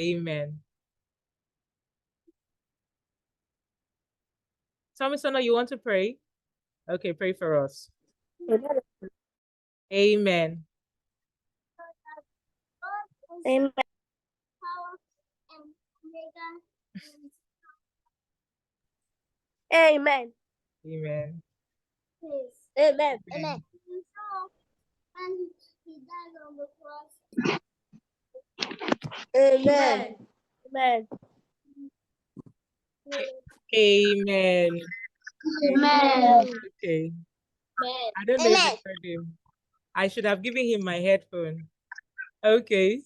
Amen. Thomasona, you want to pray? Okay, pray for us. Amen. Amen. Amen. Amen. Amen. Amen. And he died on the cross. Amen. Amen. Amen. Amen. Okay. I don't know if you heard him. I should have given him my headphone. Okay.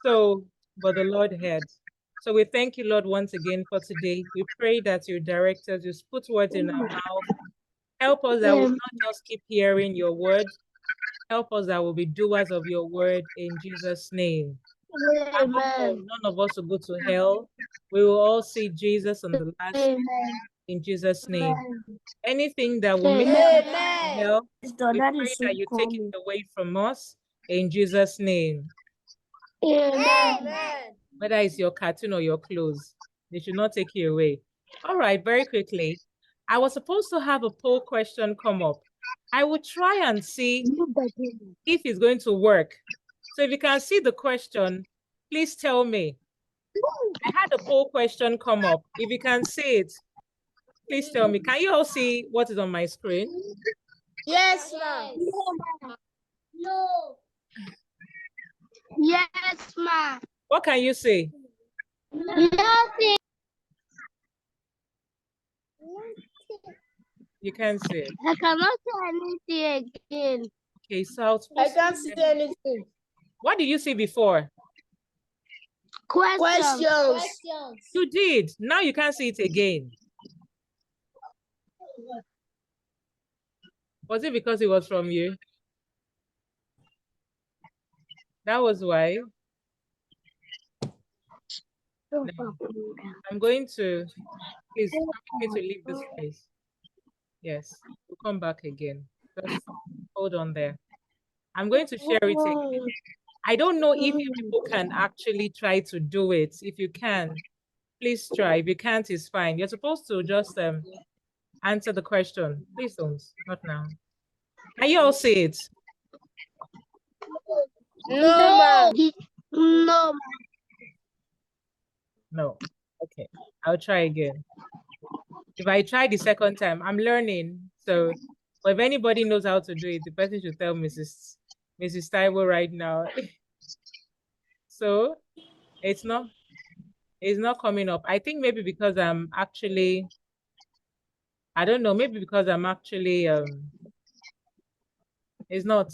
So, but the Lord heard. So we thank you, Lord, once again for today. We pray that you direct us, you put words in our mouth. Help us that we will not just keep hearing your word. Help us that we'll be doers of your word in Jesus' name. Above all, none of us will go to hell. We will all see Jesus on the last day in Jesus' name. Anything that will make us go to hell, we pray that you take it away from us in Jesus' name. Amen. Whether it's your cartoon or your clothes, they should not take you away. All right, very quickly. I was supposed to have a poll question come up. I will try and see if it's going to work. So if you can see the question, please tell me. I had a poll question come up. If you can see it, please tell me. Can you all see what is on my screen? Yes, ma'am. No. Yes, ma'am. What can you say? Nothing. You can't see it. I cannot see anything again. Okay, South. I can't see anything. What did you see before? Questions. You did. Now you can't see it again. Was it because it was from you? That was why. No. I'm going to, please permit me to leave this place. Yes, we'll come back again. Just hold on there. I'm going to share it again. I don't know if you people can actually try to do it. If you can, please try. If you can't, it's fine. You're supposed to just answer the question. Please don't, not now. Can you all see it? No, ma'am. No. No. Okay, I'll try again. If I try the second time, I'm learning. So, but if anybody knows how to do it, the person should tell Mrs. Taiwo right now. So it's not coming up. I think maybe because I'm actually, I don't know, maybe because I'm actually it's not.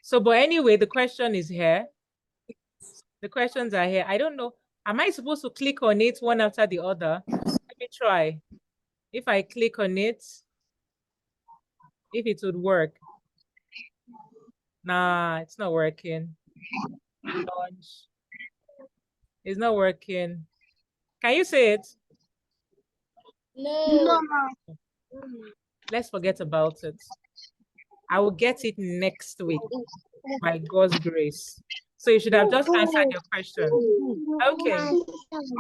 So, but anyway, the question is here. The questions are here. I don't know. Am I supposed to click on it one after the other? Let me try. If I click on it, if it would work. Nah, it's not working. Launch. It's not working. Can you say it? No. Let's forget about it. I will get it next week by God's grace. So you should have just answered your question. Okay. So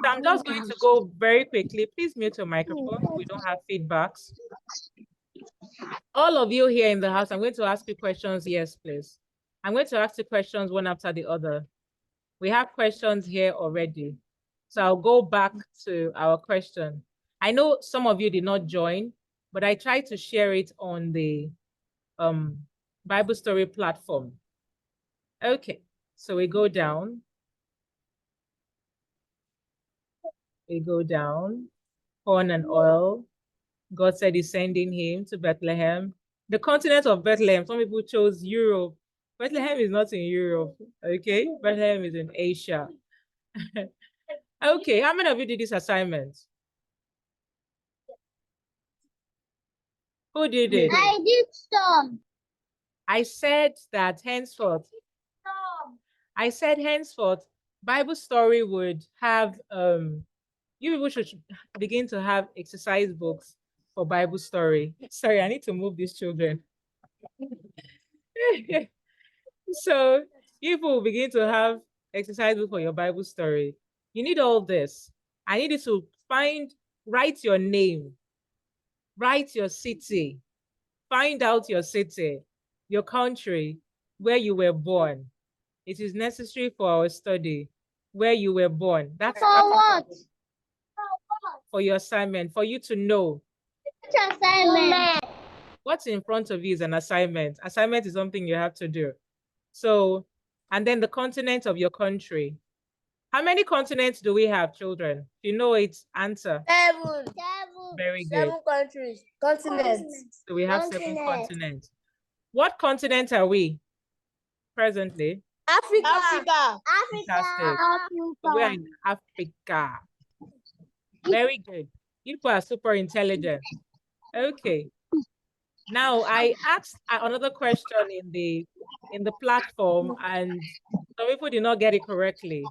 I'm just going to go very quickly. Please mute your microphone. We don't have feedbacks. All of you here in the house, I'm going to ask you questions. Yes, please. I'm going to ask you questions one after the other. We have questions here already. So I'll go back to our question. I know some of you did not join, but I tried to share it on the Biblestory platform. Okay, so we go down. We go down. Corn and oil. God said he's sending him to Bethlehem. The continent of Bethlehem. Some people chose Europe. Bethlehem is not in Europe, okay? Bethlehem is in Asia. Okay, how many of you did this assignment? Who did it? I did some. I said that henceforth, Biblestory would have, you people should begin to have exercise books for Biblestory. Sorry, I need to move these children. So you people will begin to have Exercise book for your Bible story. You need all this. I need you to write your name, write your city, find out your city, your country, where you were born. It is necessary for our study, where you were born. That's For what? for your assignment, for you to know. Which assignment? What's in front of you is an assignment. Assignment is something you have to do. So, and then the continent of your country. How many continents do we have, children? If you know it, answer. 7. Very good. 7 countries. Continents. So we have 7 continents. What continent are we presently? Africa. Fantastic. So we are in Africa. Very good. You people are super intelligent. Okay. Now I asked another question in the platform, and some people did not get it correctly.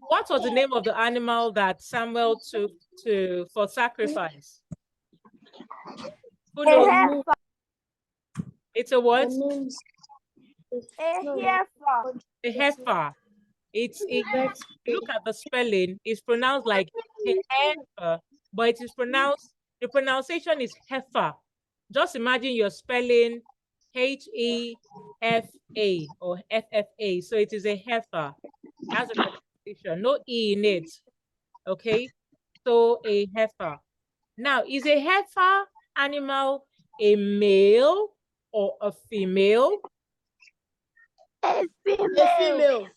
What was the name of the animal that Samuel took for sacrifice? Who knows? It's a what? A heifer. Look at the spelling. It's pronounced like heifer, but it is pronounced, the pronunciation is heifer. Just imagine you're spelling Hefa or FFA. So it is a heifer. That's a pronunciation. No E in it. Okay. So a heifer. Now, is a heifer animal a male or a female? A female.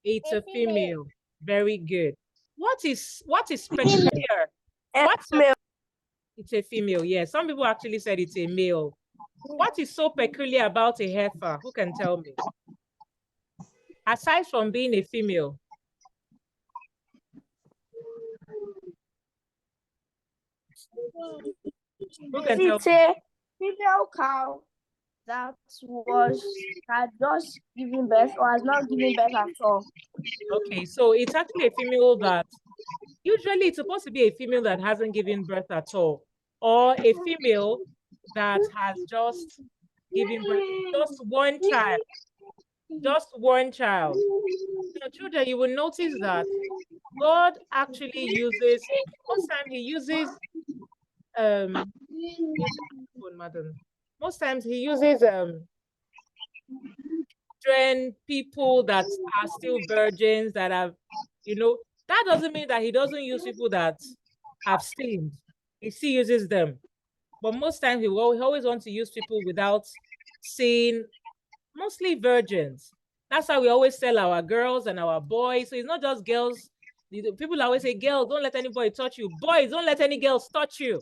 It's a female. Very good. What is peculiar? It's a female. Yes. Some people actually said it's a male. What is so peculiar about a heifer? Who can tell me? Aside from being a female. Who can tell me? It's a female cow that had just given birth or has not given birth at all. Okay, so it's actually a female that, usually it's supposed to be a female that hasn't given birth at all, or a female that has just given birth to just one child. Just one child. So children, you will notice that God actually uses, most times he uses most times he uses people that are still virgins, that have, that doesn't mean that he doesn't use people that have sinned. He still uses them. But most times he always wants to use people without sin, mostly virgins. That's how we always tell our girls and our boys. So it's not just girls. People always say, girls, don't let anybody touch you. Boys, don't let any girls touch you.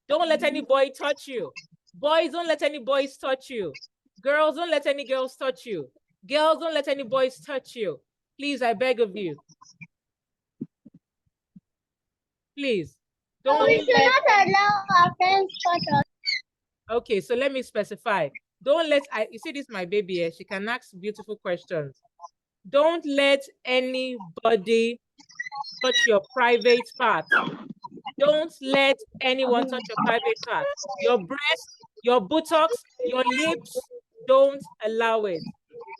Don't let any boy touch you. Boys, don't let any boys touch you. Girls, don't let any girls touch you. Girls, don't let any boys touch you. Please, I beg of you. Please. Don't. We should not allow our friends touch us. Okay, so let me specify. Don't let, you see this, my baby here, she can ask beautiful questions. Don't let anybody touch your private part. Don't let anyone touch your private part. Your breast, your buttocks, your lips, don't allow it.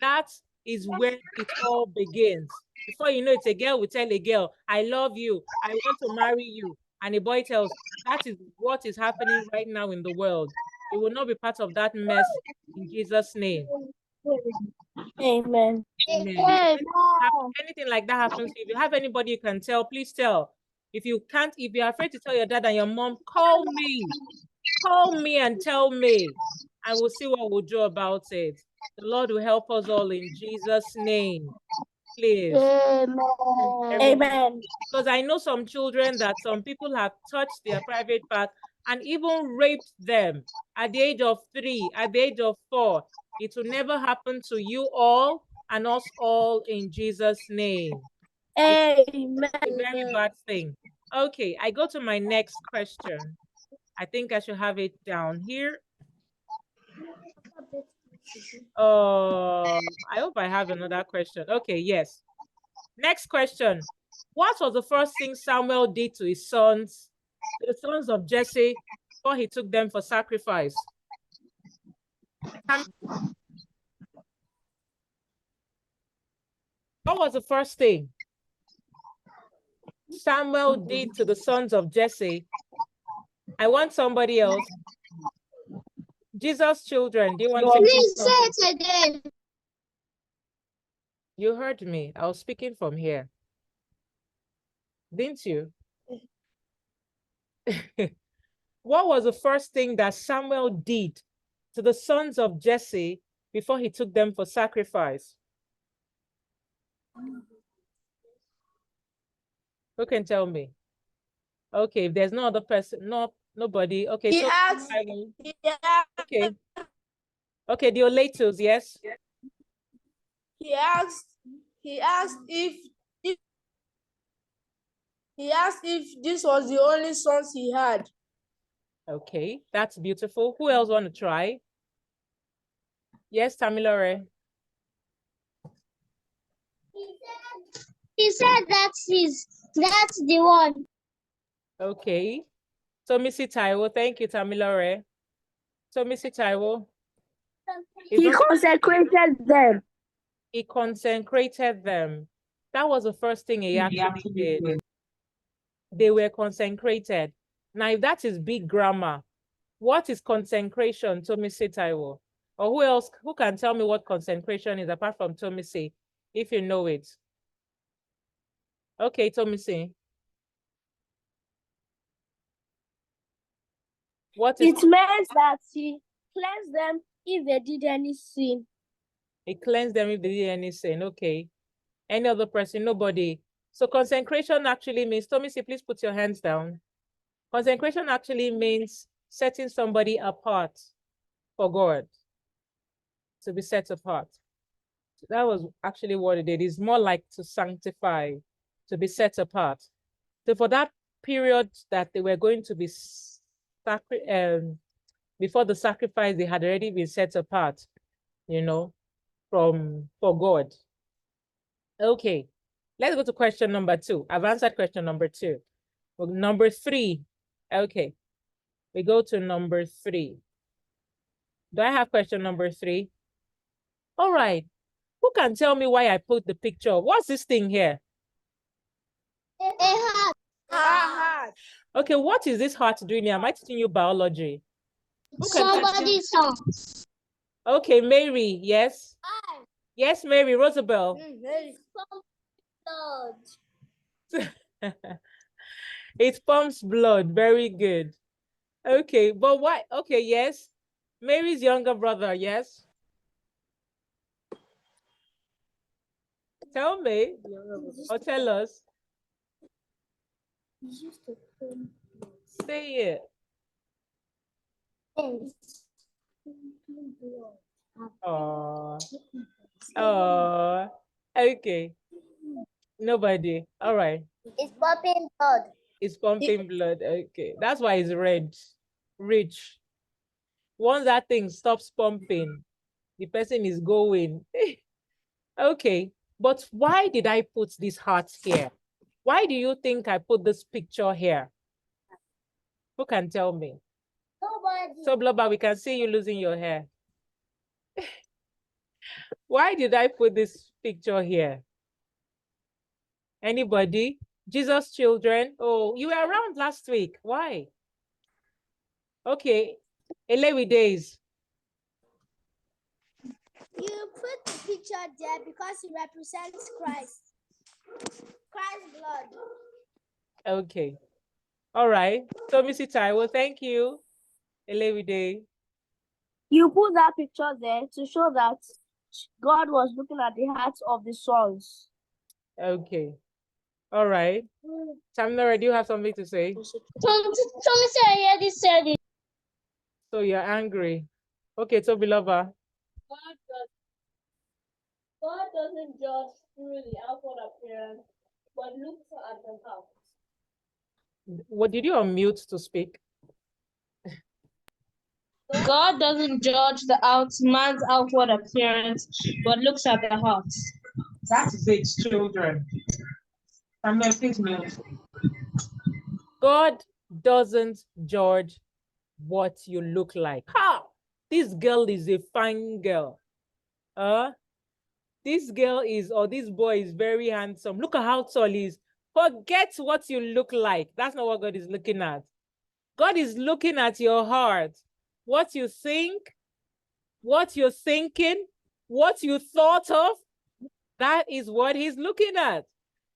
That is where it all begins. Before you know it, a girl will tell a girl, I love you, I want to marry you. And a boy tells, that is what is happening right now in the world. It will not be part of that mess in Jesus' name. Amen. Amen. Anything like that happens, if you have anybody you can tell, please tell. If you can't, if you're afraid to tell your dad and your mom, call me. Call me and tell me. And we'll see what we'll do about it. The Lord will help us all in Jesus' name. Please. Amen. Because I know some children that some people have touched their private part and even raped them at the age of 3, at the age of 4. It will never happen to you all and us all in Jesus' name. Amen. It's a very bad thing. Okay, I go to my next question. I think I should have it down here. I hope I have another question. Okay, yes. Next question. What was the first thing Samuel did to his sons, the sons of Jesse, before he took them for sacrifice? What was the first thing Samuel did to the sons of Jesse? I want somebody else. Jesus' children, do you want to Please say it again. You heard me. I was speaking from here. Didn't you? What was the first thing that Samuel did to the sons of Jesse before he took them for sacrifice? Who can tell me? Okay, if there's no other person, nobody. Okay, He so asked. okay. Okay, the Olatos, yes. He asked if this was the only sons he had. Okay, that's beautiful. Who else want to try? Yes, Tamilore. He said that's the one. Okay. So Missy Taiwo, thank you, Tamilore. So Missy Taiwo. He consecrated them. He consecrated them. That was the first thing he actually did. They were consecrated. Now, if that is big grammar, what is consecration, Tomisi Taiwo? Or who else, who can tell me what consecration is apart from Tomisi, if you know it? Okay, Tomisi. What is It meant that he cleansed them if they did any sin. He cleansed them if they did any sin. Okay. Any other person? Nobody. So consecration actually means, Tomisi, please put your hands down. Consecration actually means setting somebody apart for God, to be set apart. So that was actually what it did. It's more like to sanctify, to be set apart. So for that period that they were going to be before the sacrifice, they had already been set apart, you know, for God. Okay, let's go to question number 2. I've answered question number 2. Well, number 3. Okay, we go to number 3. Do I have question number 3? All right. Who can tell me why I put the picture? What's this thing here? A heart. Okay, what is this heart doing here? Am I teaching you biology? Somebody's heart. Okay, Mary, yes? Yes, Mary, Rosabel. Blood. It pumps blood, very good. Okay, but why? Okay, yes. Mary's younger brother, yes? Tell me, or tell us. Say it. Oh, oh, okay. Nobody. All right. It's pumping blood. It's pumping blood. Okay, that's why it's red. Rich. Once that thing stops pumping, the person is going. Okay, but why did I put this heart here? Why do you think I put this picture here? Who can tell me? Nobody. So, Blubber, we can see you losing your hair. Why did I put this picture here? Anybody? Jesus' children? Oh, you were around last week. Why? Okay, Elewi days. You put the picture there because it represents Christ. Christ's blood. Okay. All right. So, Missy Taiwo, thank you. Elewi day. You put that picture there to show that God was looking at the hearts of the sons. Okay. All right. Tamnora, do you have something to say? Tommy said I already said it. So you're angry. Okay, so beloved. God doesn't judge through the outward appearance, but looks at the heart. What did you unmute to speak? God doesn't judge man's outward appearance, but looks at the heart. That is it, children. Please mute. God doesn't judge what you look like. Ha! This girl is a fine girl. this girl is, or this boy is very handsome. Look at how tall he is. Forget what you look like. That's not what God is looking at. God is looking at your heart. What you think, what you're thinking, what you thought of, that is what he's looking at.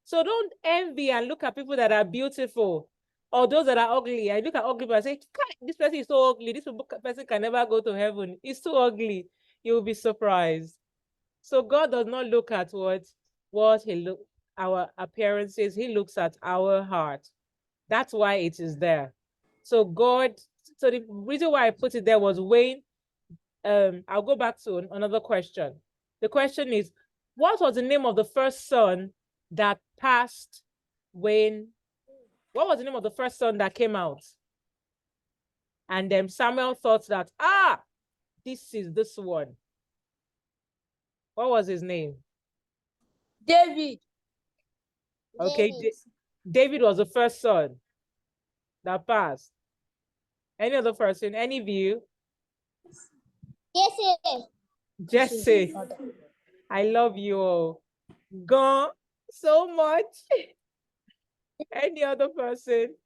So don't envy and look at people that are beautiful or those that are ugly. I look at ugly people and say, this person is so ugly. This person can never go to heaven. It's too ugly. You'll be surprised. So God does not look at what he look our appearances. He looks at our heart. That's why it is there. So the reason why I put it there was weighing. I'll go back to another question. The question is, what was the name of the first son that passed when, what was the name of the first son that came out? And then Samuel thought that, this is this one. What was his name? David. Okay, David was the first son that passed. Any other person, any view? Jesse. I love you all. Gone so much. Any other person?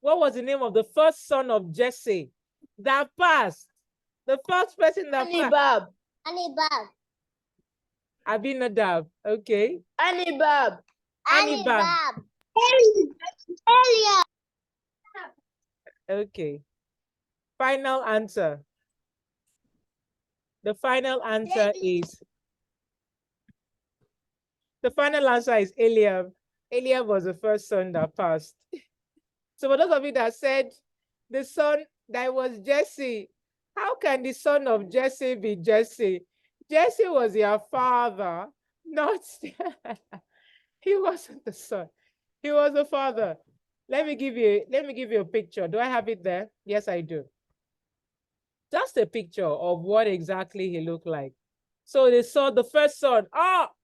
What was the name of the first son of Jesse that passed? The first person that passed. Anibab. Abinadab. Okay. Anibab. Eliab. Okay. Final answer. The final answer is Eliab. Eliab was the first son that passed. So for those of you that said the son that was Jesse, how can the son of Jesse be Jesse? Jesse was your father, not he wasn't the son. He was the father. Let me give you a picture. Do I have it there? Yes, I do. Just a picture of what exactly he looked like. So they saw the first son,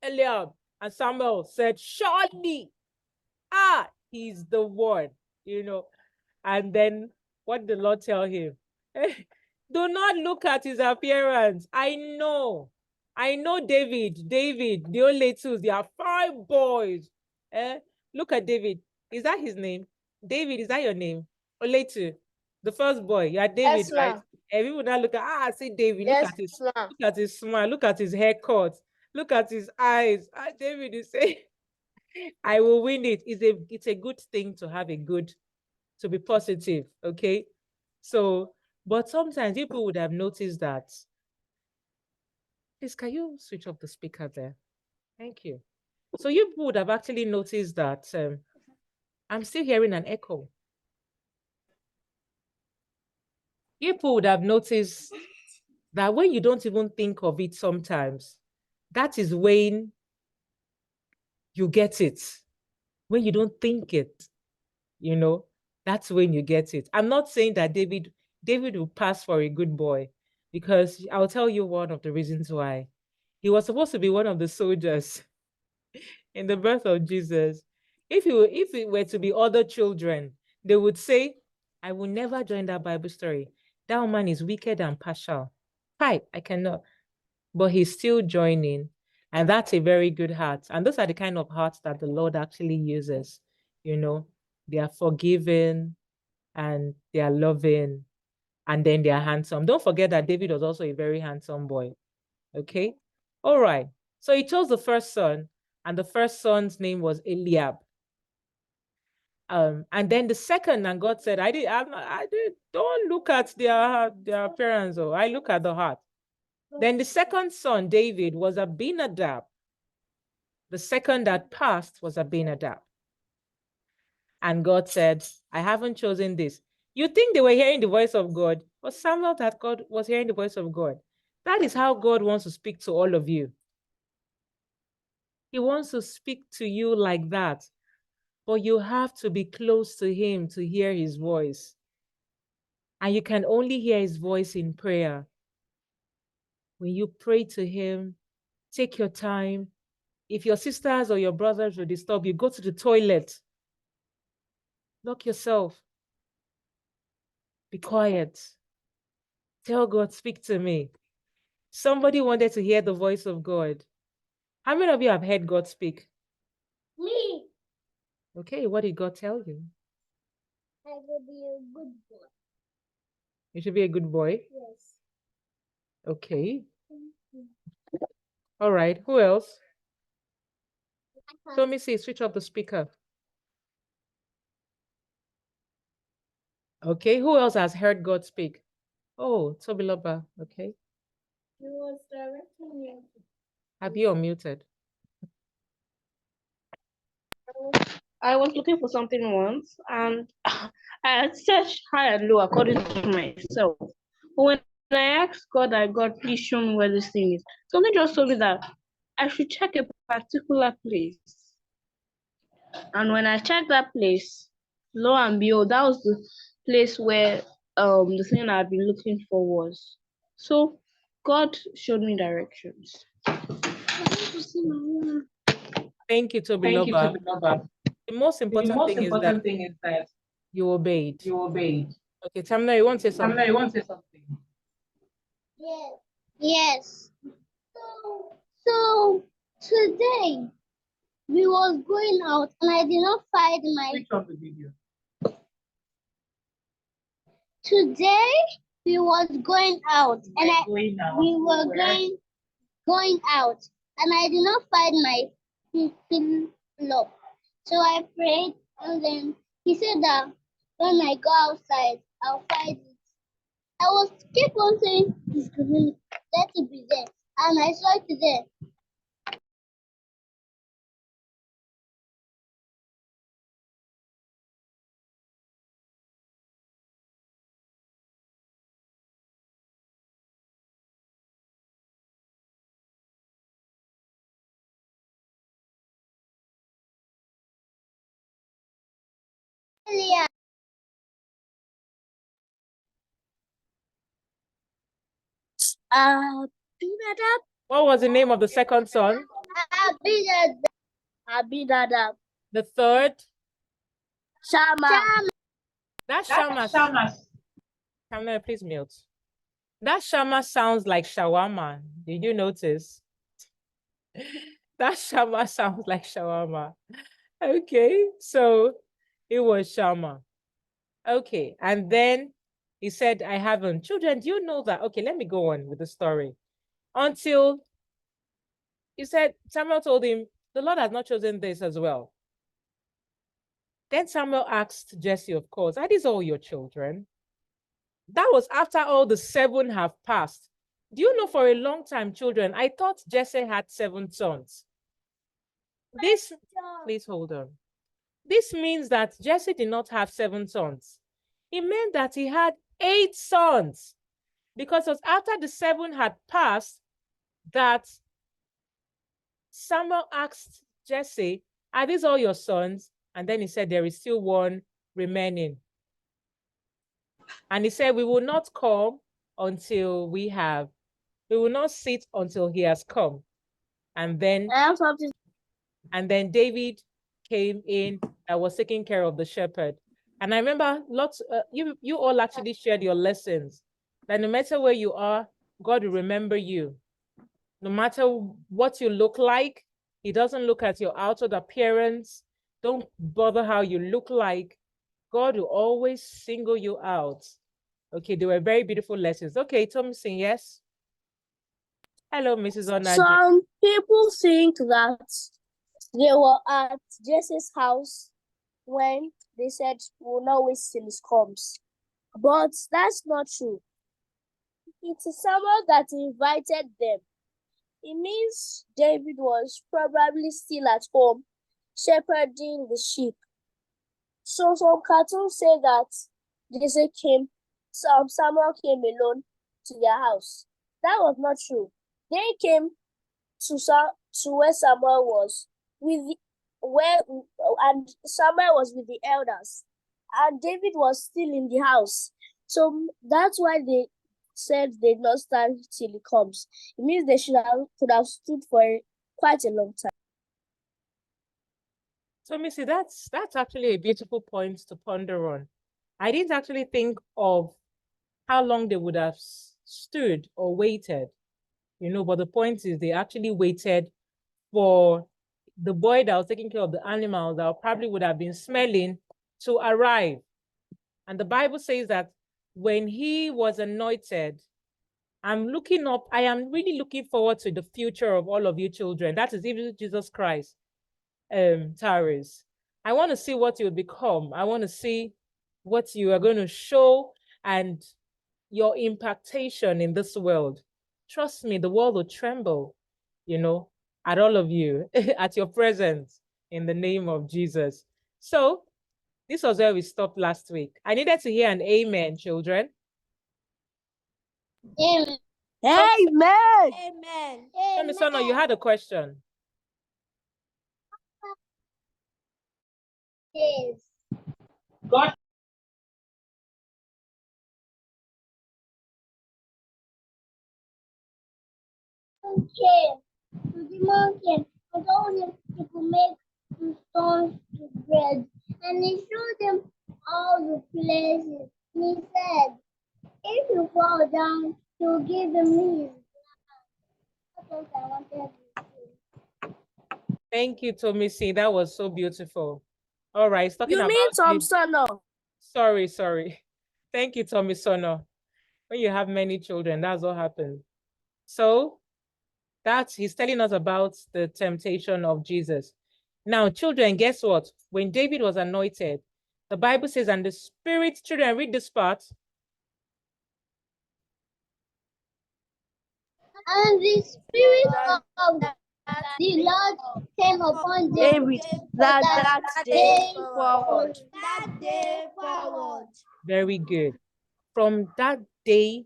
Eliab, and Samuel said, surely, he's the one, And then what did the Lord tell him? Do not look at his appearance. I know David, the only two, there are 5 boys. Look at David. Is that his name? David, is that your name? Oletu, the first boy. You are David, yes, right? And people now look at, see David, Yes, look at his smile, look at his haircut, look at his eyes. David is saying, I will win it. It's a good thing to be positive, okay? So, but sometimes people would have noticed that. Please, can you switch off the speaker there? Thank you. So you would have actually noticed that I'm still hearing an echo. People would have noticed that when you don't even think of it sometimes, that is when you get it. When you don't think it, that's when you get it. I'm not saying that David will pass for a good boy, because I'll tell you one of the reasons why. He was supposed to be one of the soldiers in the birth of Jesus. If it were to be other children, they would say, I will never join that Bible story. That woman is wicked and partial. I cannot. But he's still joining. And that's a very good heart. And those are the kind of hearts that the Lord actually uses. They are forgiving and they are loving, and then they are handsome. Don't forget that David was also a very handsome boy. Okay? All right. So he chose the first son, and the first son's name was Eliab. And then the second, and God said, I did, don't look at their appearance, or I look at the heart. Then the second son, David, was Abinadab. The second that passed was Abinadab. And God said, I haven't chosen this. You think they were hearing the voice of God, but Samuel that God was hearing the voice of God. That is how God wants to speak to all of you. He wants to speak to you like that, but you have to be close to him to hear his voice. And you can only hear his voice in prayer. When you pray to him, take your time. If your sisters or your brothers will disturb you, go to the toilet. Lock yourself. Be quiet. Tell God, speak to me. Somebody wanted to hear the voice of God. How many of you have heard God speak? Me. Okay, what did God tell you? I will be a good boy. You should be a good boy. Yes. Okay. All right. Who else? Let me see. Switch off the speaker. Okay. Who else has heard God speak? Oh, Tobiloba. Okay. He was directing me. Have you unmuted? I was looking for something once, and I had searched high and low according to myself. But when I asked God, God, please show me where this thing is. Something just told me that I should check a particular place. And when I checked that place, lo and behold, that was the place where the thing I'd been looking for was. So God showed me directions. Thank you, Tobiloba. The most The important most thing is that important thing is that you obeyed. you obeyed. Okay, Tamna, you want to say something? Tamna, you want to say something? Yes. Yes. So today we was going out and I did not find my. Switch on the video. Today we was going out and we were going out and I did not find my pillow. So I prayed and then he said that when I go outside I'll find it. I was keep on saying let it be there and I saw it there. Earlier. Abinadab. What was the name of the second son? Abinadab. The third? Shama. That's Shama. Tamna, please mute. That Shama sounds like shawarma. Did you notice? That Shama sounds like shawarma. Okay, so it was Shama. Okay, and then he said, I haven't. Children, do you know that? Okay, let me go on with the story. Until he said, Samuel told him, the Lord has not chosen this as well. Then Samuel asked Jesse, of course, are these all your children? That was after all the 7 have passed. Do you know, for a long time, children, I thought Jesse had 7 sons. Please hold on. This means that Jesse did not have 7 sons. It meant that he had 8 sons, because it was after the 7 had passed that Samuel asked Jesse, are these all your sons? And then he said, there is still one remaining. And he said, we will not come until we will not sit until he has come. And then David came in and was taking care of the shepherd. And I remember you all actually shared your lessons that no matter where you are, God will remember you. No matter what you look like, he doesn't look at your outward appearance. Don't bother how you look like. God will always single you out. Okay, they were very beautiful lessons. Okay, Thompson, yes? Hello, Mrs. Onaje. Some people think that they were at Jesse's house when they said we'll not wait till he comes. But that's not true. It's Samuel that invited them. It means David was probably still at home shepherding the sheep. So some cartoons say that Samuel came alone to their house. That was not true. They came to where Samuel was and Samuel was with the elders, and David was still in the house. So that's why they said they'd not start till he comes. It means they could have stood for quite a long time. So, Missy, that's actually a beautiful point to ponder on. I didn't actually think of how long they would have stood or waited, but the point is they actually waited for the boy that was taking care of the animals that probably would have been smelling to arrive. And the Bible says that when he was anointed, I am really looking forward to the future of all of you children. That is even Jesus Christ, Tyrese. I want to see what you will become. I want to see what you are going to show and your impactation in this world. Trust me, the world will tremble, at all of you, at your presence in the name of Jesus. So this was where we stopped last week. I needed to hear an amen, children. Amen. Amen. Amen. Sono, you had a question. Yes. God. Okay. The mountain, I told him he could make the stones to bread, and he showed them all the places. He said, if you fall down, he'll give them his. That's what I wanted to say. Thank you, Tomisi. That was so beautiful. All right, talking You about mean Tom Sono? Sorry. Thank you, Tommy Sono. When you have many children, that's what happens. So he's telling us about the temptation of Jesus. Now, children, guess what? When David was anointed, the Bible says, and the Spirit, children, read this part. And the Spirit of the Lord came upon David that day forward. Very good. From that day,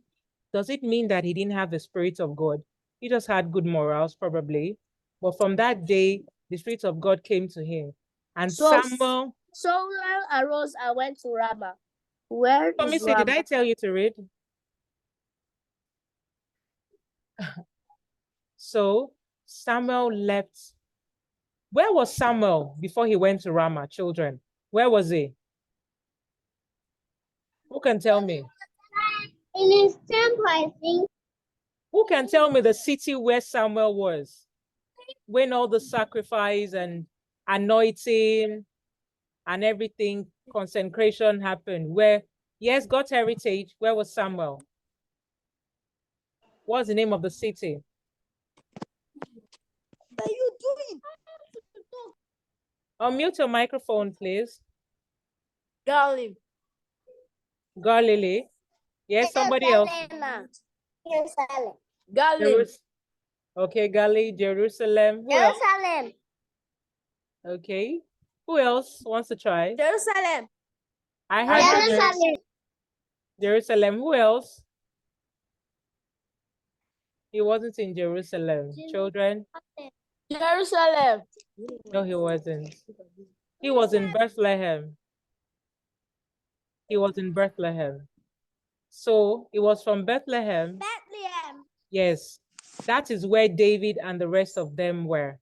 does it mean that he didn't have the Spirit of God? He just had good morals, probably. But from that day, the Spirit of God came to him. And Samuel arose and went to Ramah. Where is Ramah? Did I tell you to read? So Samuel left. Where was Samuel before he went to Ramah, children? Where was he? Who can tell me? In his temple, I think. Who can tell me the city where Samuel was? When all the sacrifice and anointing and everything, consecration happened. Where, yes, God's heritage, where was Samuel? What's the name of the city? What are you doing? Unmute your microphone, please. Galilee. Galilee. Yes, somebody else. Jerusalem. Galilee. Okay, Galilee, Jerusalem. Who Jerusalem. else? Okay. Who else wants to try? Jerusalem. I heard Jerusalem. Jerusalem. Who else? He wasn't in Jerusalem. Children? Jerusalem. No, he wasn't. He was in Bethlehem. He was in Bethlehem. So it was from Bethlehem. Bethlehem. Yes, that is where David and the rest of them were.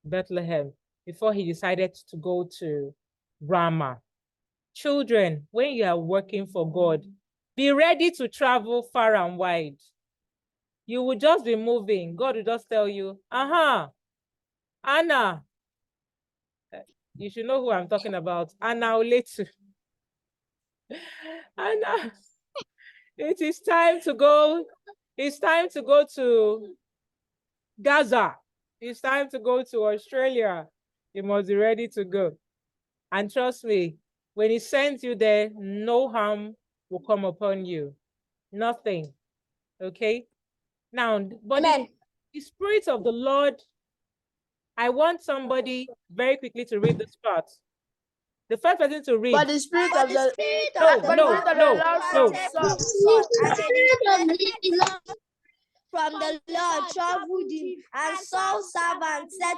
Bethlehem, before he decided to go to Ramah. Children, when you are working for God, be ready to travel far and wide. You will just be moving. God will just tell you, Anna. You should know who I'm talking about. Anna Oletu. Anna, it is time to go. It's time to go to Gaza. It's time to go to Australia. You must be ready to go. And trust me, when he sends you there, no harm will come upon you. Nothing. Okay? Now, but the Spirit of the Lord, I want somebody very quickly to read this part. The first person to read. But the Spirit of the from the Lord traveled him, and Saul's servant said,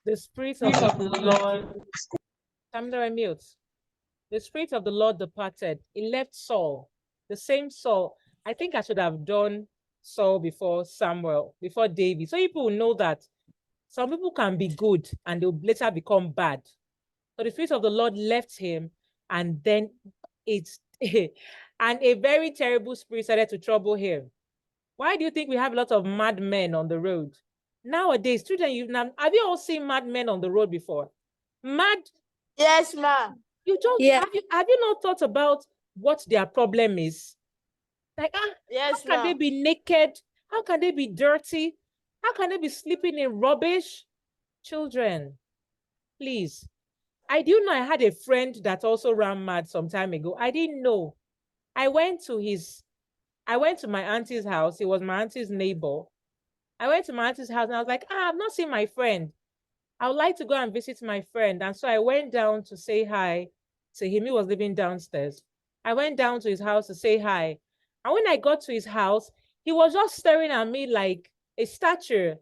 the Spirit of the Lord. Tamara mute. The Spirit of the Lord departed. He left Saul, the same Saul. I think I should have done Saul before Samuel, before David. So people know that some people can be good and they'll later become bad. So the Spirit of the Lord left him, and then and a very terrible spirit started to trouble him. Why do you think we have a lot of madmen on the road? Nowadays, children, have you all seen madmen on the road before? Mad? Yes, ma'am. Have you not thought about what their problem is? Like, yes, how can they be naked? How can they be dirty? How can they be sleeping in rubbish? Children, please. I do know I had a friend that also ran mad some time ago. I didn't know. I went to my auntie's house. He was my auntie's neighbor. I went to my auntie's house and I was like, I've not seen my friend. I would like to go and visit my friend. And so I went down to say hi to him. He was living downstairs. I went down to his house to say hi. And when I got to his house, he was just staring at me like a statue. And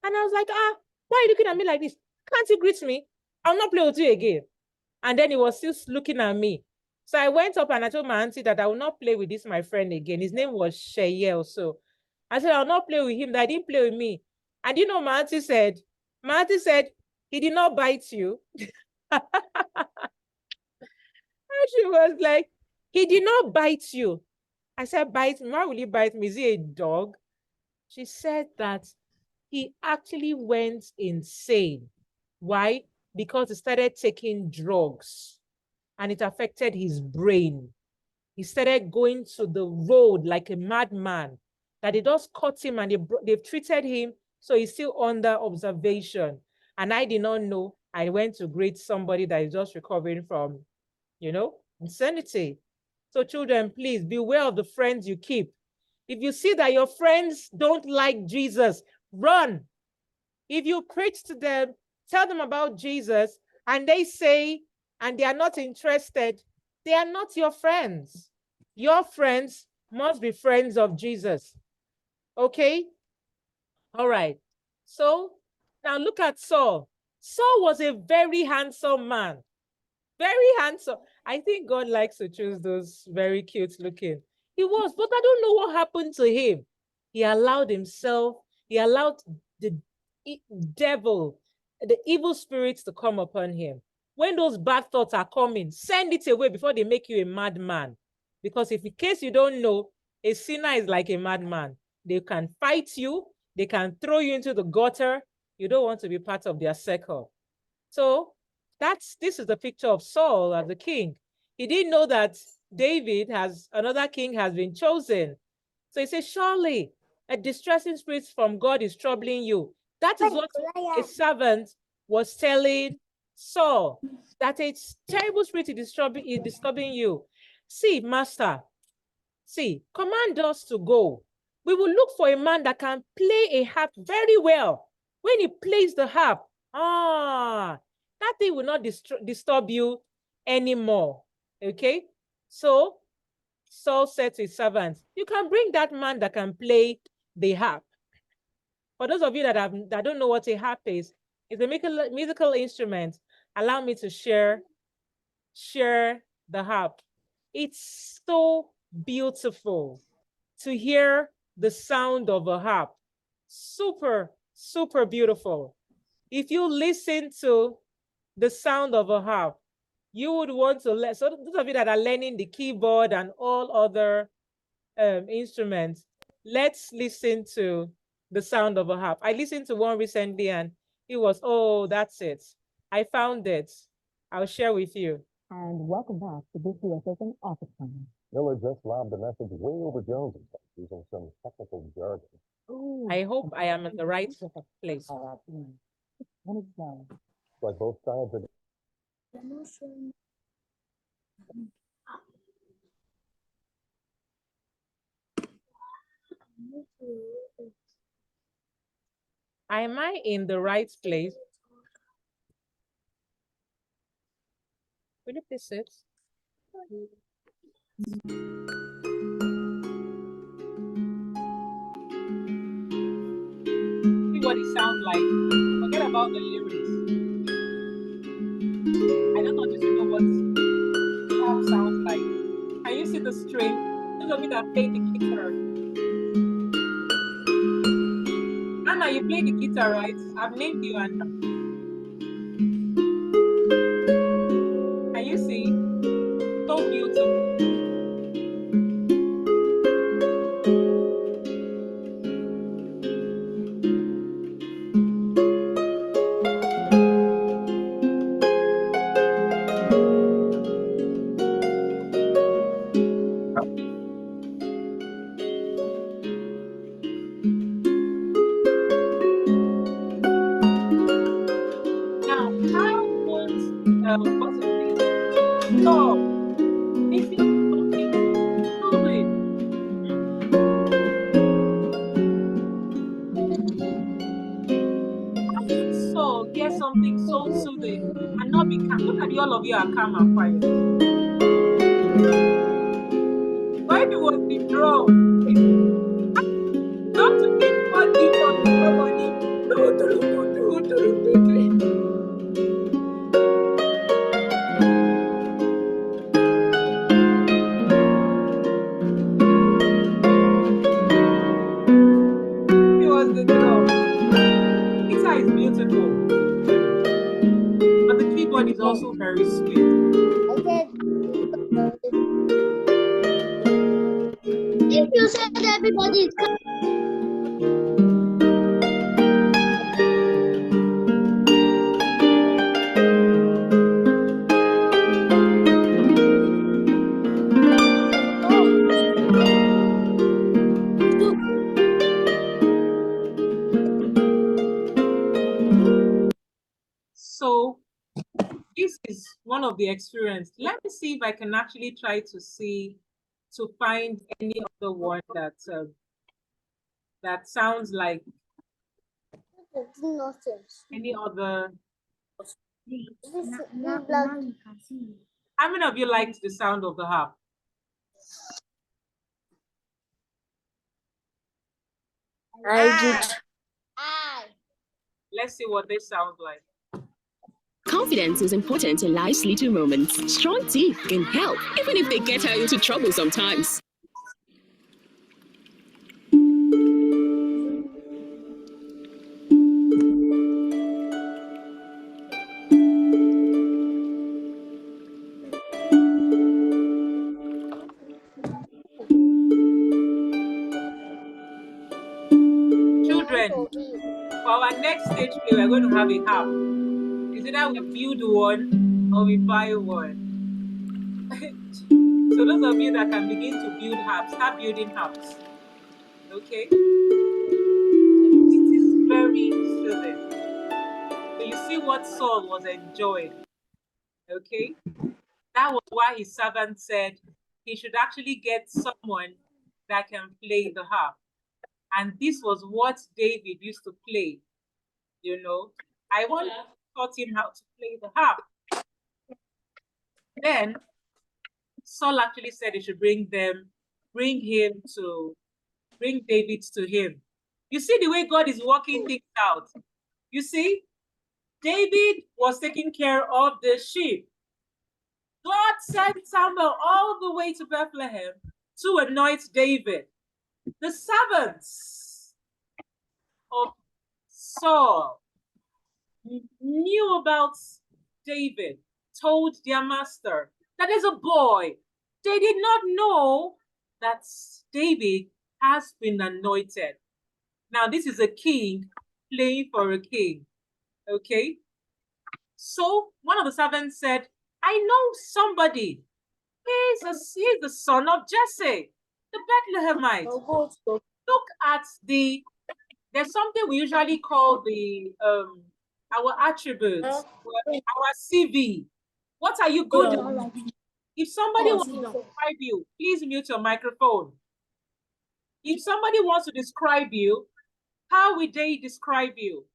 I was like, why are you looking at me like this? Can't you greet me? I'll not play with you again. And then he was still looking at me. So I went up and I told my auntie that I will not play with this, my friend, again. His name was Sheyel. So I said, I'll not play with him. That didn't play with me. And you know, my auntie said, he did not bite you. And she was like, he did not bite you. I said, bite me? Why will he bite me? Is he a dog? She said that he actually went insane. Why? Because he started taking drugs and it affected his brain. He started going to the road like a madman, that they just caught him and they've treated him, so he's still under observation. And I did not know. I went to greet somebody that is just recovering from, insanity. So children, please beware of the friends you keep. If you see that your friends don't like Jesus, run. If you preach to them, tell them about Jesus, and they say, and they are not interested, they are not your friends. Your friends must be friends of Jesus. Okay? All right. So now look at Saul. Saul was a very handsome man. Very handsome. I think God likes to choose those very cute looking. He was, but I don't know what happened to him. He allowed the devil, the evil spirits to come upon him. When those bad thoughts are coming, send it away before they make you a madman. Because if in case you don't know, a sinner is like a madman. They can fight you. They can throw you into the gutter. You don't want to be part of their circle. So this is the picture of Saul as the king. He didn't know that another king has been chosen. So he says, surely a distressing spirit from God is troubling you. That is what a servant was telling Saul, that a terrible spirit is disturbing you. See, master, command us to go. We will look for a man that can play a harp very well. When he plays the harp, that thing will not disturb you anymore. Okay? So Saul said to his servants, you can bring that man that can play the harp. For those of you that don't know what a harp is, it's a musical instrument. Allow me to share the harp. It's so beautiful to hear the sound of a harp. Super, super beautiful. If you listen to the sound of a harp, you would want to so those of you that are learning the keyboard and all other instruments, let's listen to the sound of a harp. I listened to one recently and it was, that's it. I found it. I'll share with you. And welcome back to this U.S. Open Office Time. Miller just lobbed the message way over Jones using some technical jargon. Ooh, I hope I am in the right place. Like both sides are. Am I in the right place? Will you please sit? See what it sounds like. Forget about the lyrics. I don't want you to know what it sounds like. Can you see the string? Those of you that play the guitar. Anna, you play the guitar, right? I've named you Anna. Can you see? So beautiful. what's his name? Saul, missing something soothing. How can Saul hear something so soothing and not be calm? Look at all of you are calm and quiet. Why do was the drum? Don't you think God give us somebody? It was the drum. Guitar is beautiful, but the keyboard is also very sweet. If you said everybody is So this is one of the experience. Let me see if I can actually try to find any other one that sounds like any other. How many of you liked the sound of the harp? I did. Let's see what they sound like. Confidence is important in life's little moments. Strong teeth can help, even if they get her into trouble sometimes. Children, for our next stage play, we're going to have a harp. Is it that we build one or we buy one? So those of you that can begin to build harps, start building harps. Okay? It is very soothing. So you see what Saul was enjoying. Okay? That was why his servant said he should actually get someone that can play the harp. And this was what David used to play. You know, I want to taught him how to play the harp. Then Saul actually said he should bring David to him. You see the way God is working things out. You see, David was taking care of the sheep. God sent Samuel all the way to Bethlehem to anoint David. The servants of Saul knew about David, told their master that there's a boy. They did not know that David has been anointed. Now, this is a king playing for a king. Okay? So one of the servants said, I know somebody. He's the son of Jesse, the Bethlehemite. Look at there's something we usually call our attributes, our CV. What are you good at? If somebody wants to describe you, please mute your microphone. If somebody wants to describe you, how will they describe you?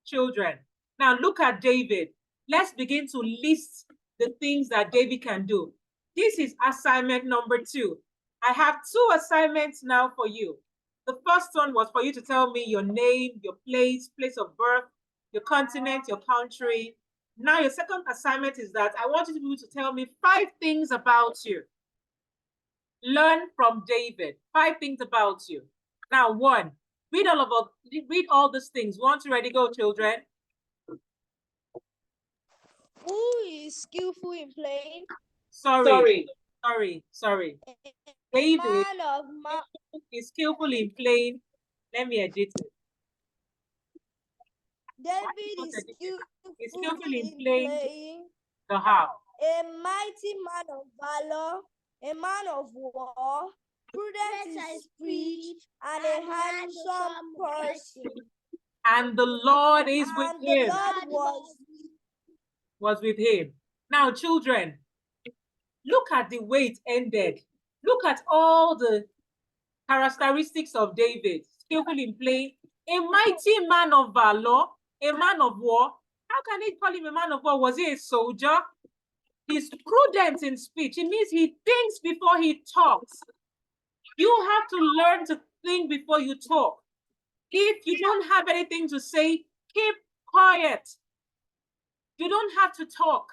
Children. Now look at David. Let's begin to list the things that David can do. This is assignment number 2. I have 2 assignments now for you. The first one was for you to tell me your name, your place of birth, your continent, your country. Now your second assignment is that I want you to tell me 5 things about you. Learn from David. 5 things about you. Now 1, read all these things. 1, 2, ready, go, children. Who is skillful in playing? Sorry. David is skillful in playing. Let me edit it. David is skillful in playing the harp. A mighty man of valor, a man of war, prudent in speech, and a handsome person. And the Lord is with him. The Lord was was with him. Now, children, look at the way it ended. Look at all the characteristics of David, skillful in playing, a mighty man of valor, a man of war. How can they call him a man of war? Was he a soldier? He's prudent in speech. It means he thinks before he talks. You have to learn to think before you talk. If you don't have anything to say, keep quiet. You don't have to talk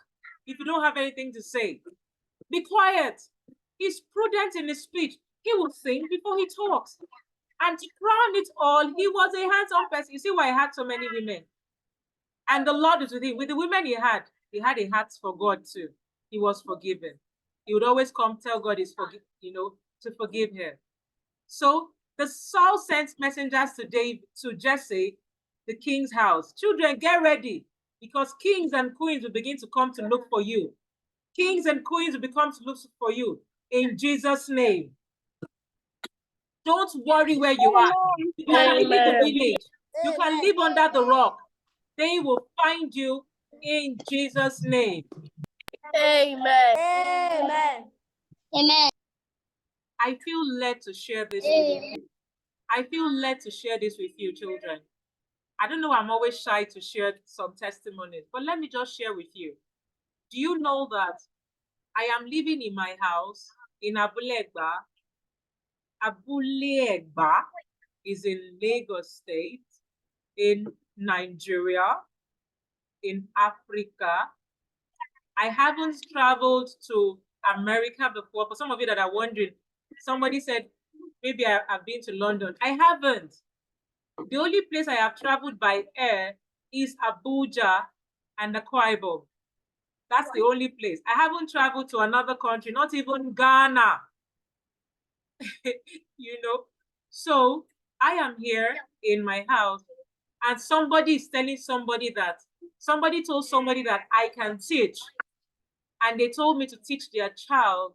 if you don't have anything to say. Be quiet. He's prudent in his speech. He will think before he talks. And to crown it all, he was a handsome person. You see why he had so many women. And the Lord is with him. With the women he had a heart for God too. He was forgiven. He would always come tell God to forgive him. So the Saul sent messengers to Jesse, the king's house. Children, get ready, because kings and queens will begin to come to look for you. Kings and queens will become to look for you in Jesus' name. Don't worry where you are. You can live in the village. You can live under the rock. They will find you in Jesus' name. Amen. Amen. Amen. I feel led to share this with you. I feel led to share this with you, children. I don't know, I'm always shy to share some testimonies, but let me just share with you. Do you know that I am living in my house in Abule Egba? Abule Egba is in Lagos State, in Nigeria, in Africa. I haven't traveled to America before. For some of you that are wondering, somebody said, maybe I've been to London. I haven't. The only place I have traveled by air is Abuja and Akwa Ibom. That's the only place. I haven't traveled to another country, not even Ghana. So I am here in my house, and somebody is telling somebody somebody told somebody that I can teach. And they told me to teach their child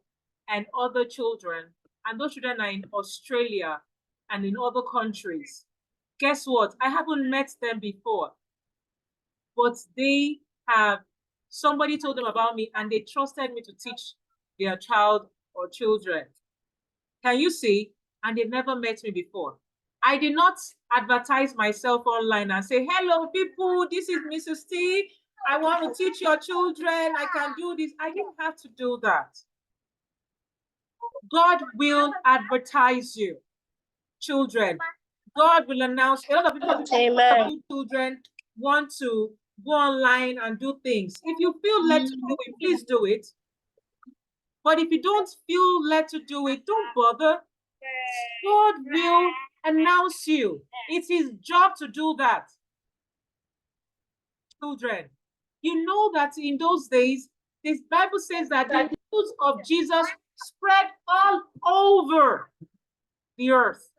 and other children. And those children are in Australia and in other countries. Guess what? I haven't met them before. But somebody told them about me, and they trusted me to teach their child or children. Can you see? And they've never met me before. I did not advertise myself online and say, hello, people, this is Mrs. T. I want to teach your children. I can do this. I didn't have to do that. God will advertise you, children. God will announce. A lot of people, children, want to go online and do things. If you feel led to do it, please do it. But if you don't feel led to do it, don't bother. God will announce you. It's his job to do that. Children, you know that in those days, this Bible says that the news of Jesus spread all over the earth,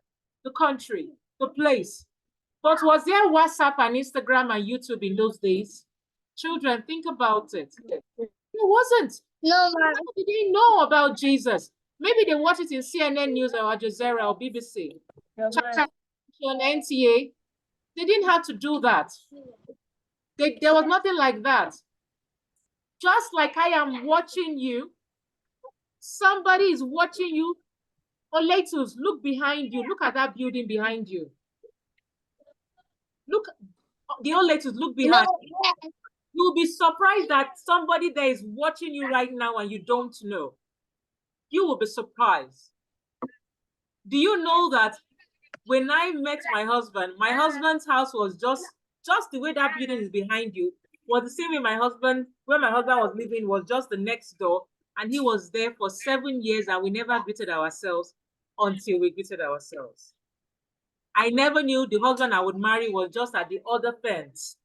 the country, the place. But was there WhatsApp and Instagram and YouTube in those days? Children, think about it. It wasn't. No, ma'am. They didn't know about Jesus. Maybe they watched it in CNN News or Al Jazeera or BBC. On NTA. They didn't have to do that. There was nothing like that. Just like I am watching you, somebody is watching you. Oletus, look behind you. Look at that building behind you. Look, the Oletus, look behind you. You'll be surprised that somebody there is watching you right now and you don't know. You will be surprised. Do you know that when I met my husband's house was just the way that building is behind you, was the same way where my husband was living was just the next door, and he was there for 7 years and we never greeted ourselves until we greeted ourselves. I never knew the husband I would marry was just at the other fence.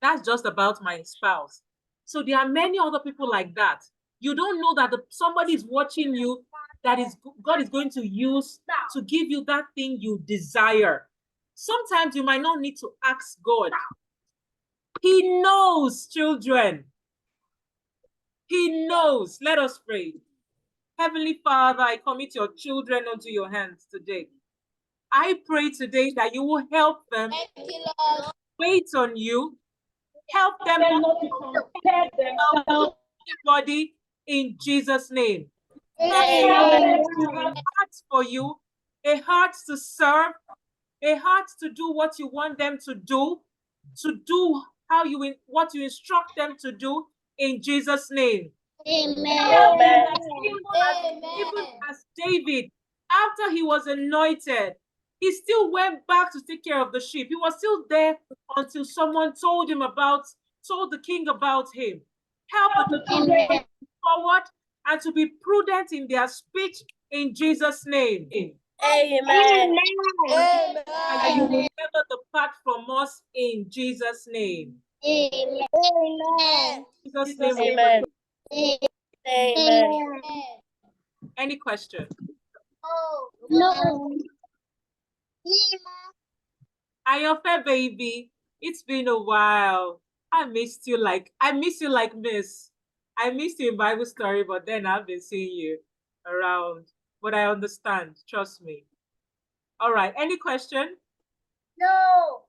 That's just about my spouse. So there are many other people like that. You don't know that somebody is watching you that God is going to use to give you that thing you desire. Sometimes you might not need to ask God. He knows, children. He knows. Let us pray. Heavenly Father, I commit your children unto your hands today. I pray today that you will help them wait on you, Help them not to compare themselves to anybody in Jesus' name. Help them to have hearts for you, a heart to serve, a heart to do what you want them to do what you instruct them to do in Jesus' name. Amen. Even as David, after he was anointed, he still went back to take care of the sheep. He was still there until someone told the king about him. Help the children to move forward and to be prudent in their speech in Jesus' name. Amen. And you will never depart from us in Jesus' name. Amen. Jesus' name. Amen. Amen. Any question? No. Ayofe, baby, it's been a while. I miss you like Miss. I missed you in Bible story, but then I've been seeing you around. But I understand, trust me. All right, any question? No.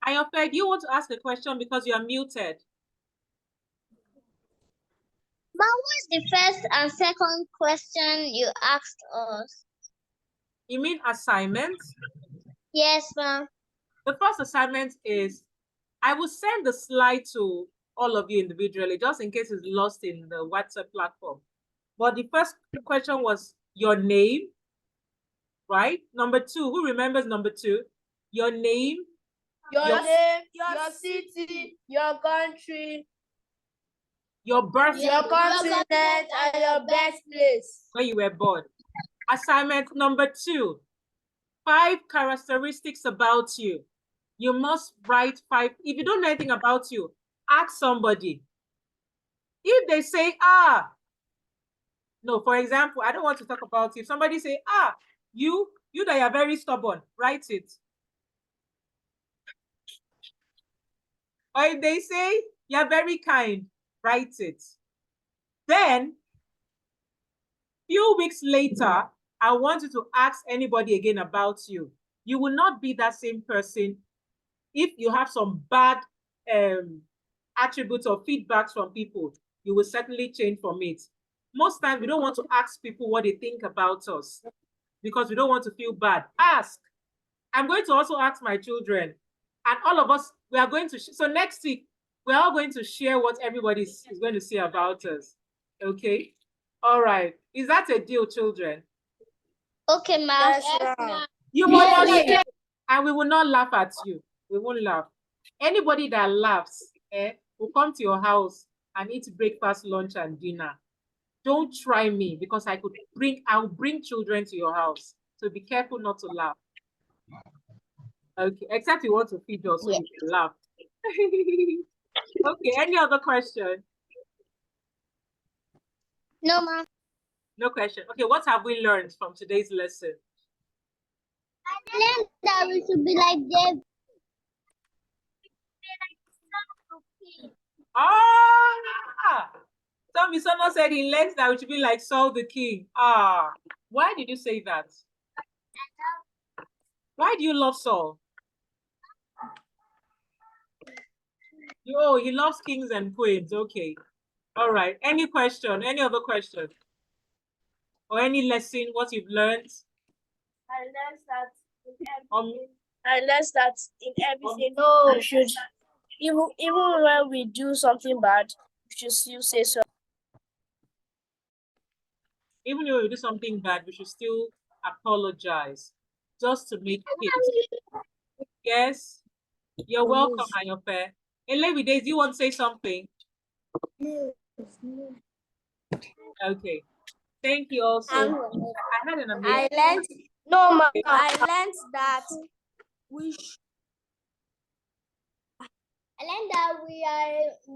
Ayofe, do you want to ask a question because you are muted? But what's the first and second question you asked us? You mean assignments? Yes, ma'am. The first assignment is, I will send the slide to all of you individually, just in case it's lost in the WhatsApp platform. But the first question was your name, right? Number 2, who remembers number 2? Your name, Your name, your city, your country, your birth, your continent, and your birthplace. where you were born. Assignment number 2, 5 characteristics about you. You must write 5. If you don't know anything about you, ask somebody. If they say, no, for example, I don't want to talk about it. If somebody say, you that are very stubborn, write it. Or if they say, you're very kind, write it. Then, few weeks later, I want you to ask anybody again about you. You will not be that same person if you have some bad attributes or feedbacks from people. You will certainly change from it. Most times, we don't want to ask people what they think about us because we don't want to feel bad. Ask. I'm going to also ask my children, and all of us, we are going to, so next week, we're all going to share what everybody is going to say about us. Okay? All right. Is that a deal, children? Okay, ma'am. Yes, ma'am. You will not laugh, and we will not laugh at you. We won't laugh. Anybody that laughs will come to your house and eat breakfast, lunch, and dinner. Don't try me because I'll bring children to your house. So be careful not to laugh. Okay, except you want to feed us, so you can laugh. Okay, any other question? No, ma'am. No question. Okay, what have we learned from today's lesson? I learned that we should be like David. Someone said he learned that we should be like Saul the king. Why did you say that? Why do you love Saul? He loves kings and queens. Okay. All right. Any question? Any other question? Or any lesson, what you've learned? I learned that in everything we should, even when we do something bad, we should still say so. Even if we do something bad, we should still apologize, just to make peace. Yes? You're welcome, Ayofe. And Lady Days, do you want to say something? Okay. Thank you also. I had an amazing. I learned that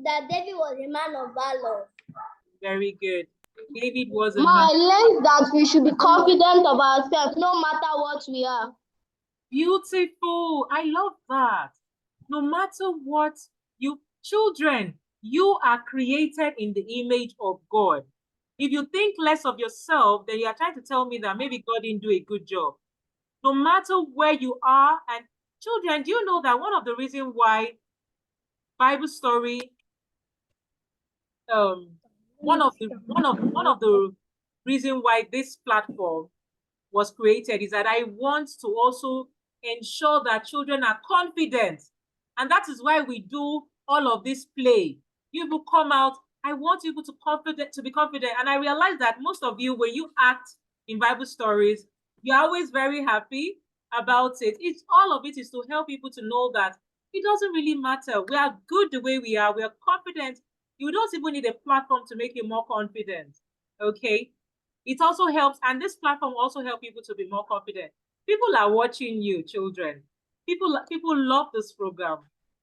that David was a man of valor. Very good. David was a I man. learned that we should be confident of ourselves no matter what we are. Beautiful. I love that. No matter what, children, you are created in the image of God. If you think less of yourself, then you are trying to tell me that maybe God didn't do a good job. No matter where you are, and children, do you know that one of the reasons why Bible story. One of the reason why this platform was created is that I want to also ensure that children are confident, and that is why we do all of this play. You will come out. I want you to be confident, and I realize that most of you, when you act in Bible stories, you're always very happy about it. It's all of it is to help people to know that it doesn't really matter. We are good the way we are. We are confident. You don't even need a platform to make you more confident. Okay. It also helps, and this platform also helps people to be more confident. People are watching you, children. People love this program.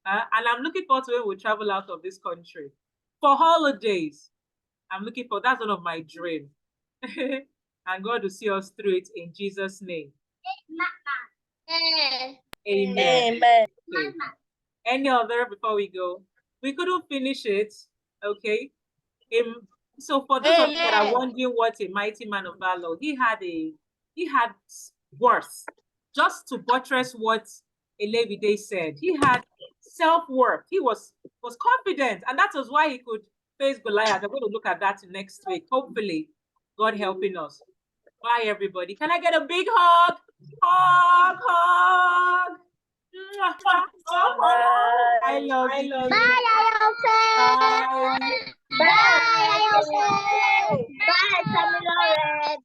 And I'm looking forward to when we travel out of this country. For holidays, that's one of my dreams. And God will see us through it in Jesus' name. Amen. Amen. Okay. Any other before we go? We couldn't finish it. Okay. So for those of you that are wondering what a mighty man of valor, he had worth. Just to buttress what Elevide said, he had self-worth. He was confident, and that was why he could face Goliath. I'm going to look at that next week. Hopefully, God helping us. Bye, everybody. Can I get a big hug? Hug, hug. I love you. Bye, Bye. Bye, Bye, Bye, Bye,